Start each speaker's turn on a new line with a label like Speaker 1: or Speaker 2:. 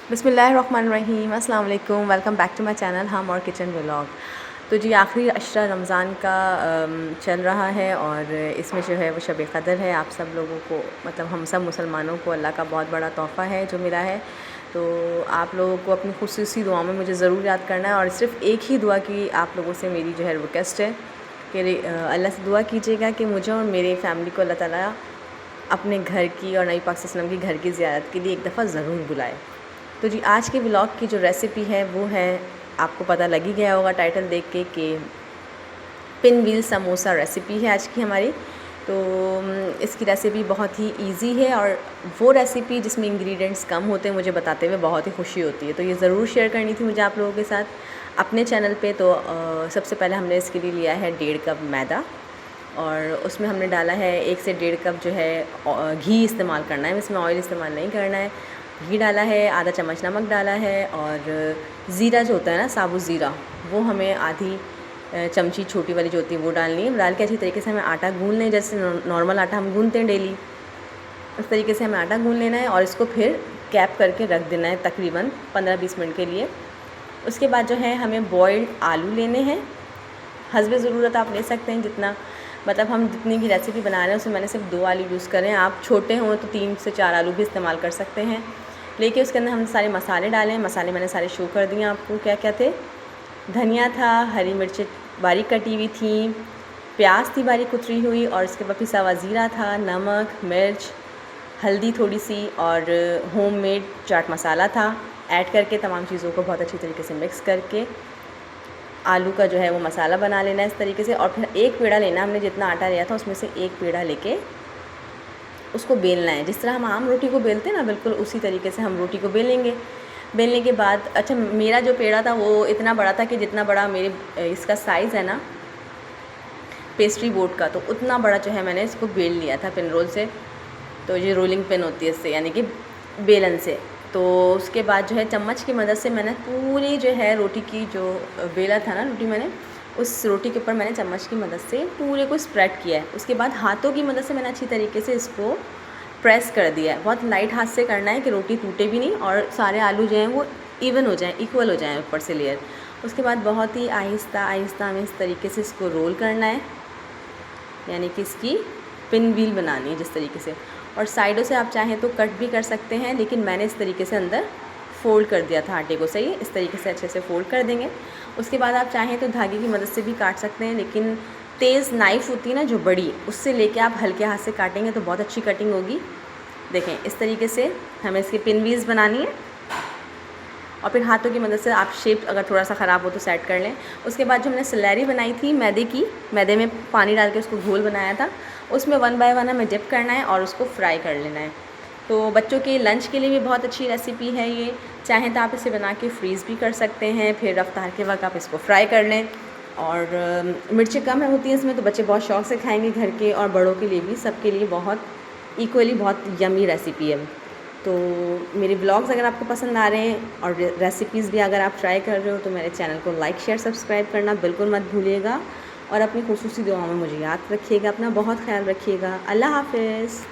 Speaker 1: बिस्मिल्लाहिर्रहमानिर्रहीम, अस्सलाम वालेकुम। Welcome back to my channel हम और किचन व्लॉग। तो जी आखिरी अशरा रमज़ान का चल रहा है और इसमें जो है वो शब क़द्र है। आप सब लोगों को मतलब हम सब मुसलमानों को अल्लाह का बहुत बड़ा तोहफ़ा है जो मिला है। तो आप लोगों को अपनी खुसूसी दुआ में मुझे ज़रूर याद करना है और सिर्फ़ एक ही दुआ की आप लोगों से मेरी जो है रिक्वेस्ट है कि अल्लाह से दुआ कीजिएगा कि मुझे और मेरी फ़ैमिली को अल्लाह ताला अपने घर की और नबी पाक सल्लल्लाहु अलैहि वसल्लम की घर की ज़ियारत के लिए एक दफ़ा ज़रूर बुलाए। तो जी आज के व्लॉग की जो रेसिपी है वो है, आपको पता लग ही गया होगा टाइटल देख के कि पिन व्हील समोसा रेसिपी है आज की हमारी। तो इसकी रेसिपी बहुत ही इजी है और वो रेसिपी जिसमें इंग्रेडिएंट्स कम होते हैं मुझे बताते हुए बहुत ही खुशी होती है। तो ये ज़रूर शेयर करनी थी मुझे आप लोगों के साथ अपने चैनल पे। तो सबसे पहले हमने इसके लिए लिया है 1.5 कप मैदा और उसमें हमने डाला है 1 से 1.5 कप जो है घी इस्तेमाल करना है, इसमें ऑयल इस्तेमाल नहीं करना है। घी डाला है, आधा चम्मच नमक डाला है और ज़ीरा जो होता है ना, साबुत ज़ीरा, वो हमें आधी चमची छोटी वाली जो होती है वो डालनी है। डाल के अच्छी तरीके से हमें आटा गूँध लें, जैसे नॉर्मल आटा हम गूँधते हैं डेली, उस तरीके से हमें आटा गूँध लेना है और इसको फिर कैप करके रख देना है तकरीबन 15-20 मिनट के लिए। उसके बाद जो है हमें बॉइल्ड आलू लेने हैं, हस्बे ज़रूरत आप ले सकते हैं जितना, मतलब हम जितनी भी रेसिपी बना रहे हैं उसमें मैंने सिर्फ 2 आलू यूज़ करे हैं। आप छोटे हों तो 3 से 4 आलू भी इस्तेमाल कर सकते हैं। लेके उसके अंदर हम सारे मसाले डालें। मसाले मैंने सारे शो कर दिए आपको क्या क्या थे। धनिया था, हरी मिर्चें बारीक कटी हुई थी, प्याज थी बारीक कुतरी हुई और इसके बाद पिसा हुआ ज़ीरा था, नमक, मिर्च, हल्दी थोड़ी सी और होममेड चाट मसाला था। ऐड करके तमाम चीज़ों को बहुत अच्छी तरीके से मिक्स करके आलू का जो है वो मसाला बना लेना है इस तरीके से। और फिर एक पेड़ा लेना, हमने जितना आटा लिया था उसमें से एक पेड़ा लेके उसको बेलना है। जिस तरह हम आम रोटी को बेलते हैं ना, बिल्कुल उसी तरीके से हम रोटी को बेलेंगे। बेलने के बाद अच्छा, मेरा जो पेड़ा था वो इतना बड़ा था कि जितना बड़ा मेरे इसका साइज़ है ना पेस्ट्री बोर्ड का, तो उतना बड़ा जो है मैंने इसको बेल लिया था पिन रोल से। तो ये रोलिंग पिन होती है इससे, यानी कि बेलन से। तो उसके बाद जो है चम्मच की मदद से मैंने पूरी जो है रोटी की जो बेला था ना रोटी, मैंने उस रोटी के ऊपर मैंने चम्मच की मदद से पूरे को स्प्रेड किया है। उसके बाद हाथों की मदद से मैंने अच्छी तरीके से इसको प्रेस कर दिया है। बहुत लाइट हाथ से करना है कि रोटी टूटे भी नहीं और सारे आलू जो हैं वो इवन हो जाएँ, इक्वल हो जाएँ ऊपर से लेयर। उसके बाद बहुत ही आहिस्ता आहिस्ता हमें इस तरीके से इसको रोल करना है, यानी कि इसकी पिन व्हील बनानी है जिस तरीके से। और साइडों से आप चाहें तो कट भी कर सकते हैं, लेकिन मैंने इस तरीके से अंदर फ़ोल्ड कर दिया था आटे को। सही है, इस तरीके से अच्छे से फ़ोल्ड कर देंगे। उसके बाद आप चाहें तो धागे की मदद से भी काट सकते हैं, लेकिन तेज़ नाइफ़ होती है ना जो बड़ी, उससे लेके आप हल्के हाथ से काटेंगे तो बहुत अच्छी कटिंग होगी। देखें इस तरीके से हमें इसकी पिन व्हील्स बनानी है और फिर हाथों की मदद से आप शेप अगर थोड़ा सा ख़राब हो तो सेट कर लें। उसके बाद जो हमने सलैरी बनाई थी मैदे की, मैदे में पानी डाल के उसको घोल बनाया था, उसमें 1 बाय 1 हमें डिप करना है और उसको फ्राई कर लेना है। तो बच्चों के लंच के लिए भी बहुत अच्छी रेसिपी है ये। चाहें तो आप इसे बना के फ्रीज़ भी कर सकते हैं, फिर रफ्तार के वक्त आप इसको फ्राई कर लें। और मिर्चें कम होती हैं इसमें तो बच्चे बहुत शौक़ से खाएँगे घर के, और बड़ों के लिए भी, सबके लिए बहुत इक्वली बहुत यमी रेसिपी है। तो मेरे ब्लॉग्स अगर आपको पसंद आ रहे हैं और रेसिपीज़ भी अगर आप ट्राई कर रहे हो तो मेरे चैनल को लाइक शेयर सब्सक्राइब करना बिल्कुल मत भूलिएगा और अपनी खुसूसी दुआओं में मुझे याद रखिएगा। अपना बहुत ख्याल रखिएगा। अल्लाह हाफ़िज़।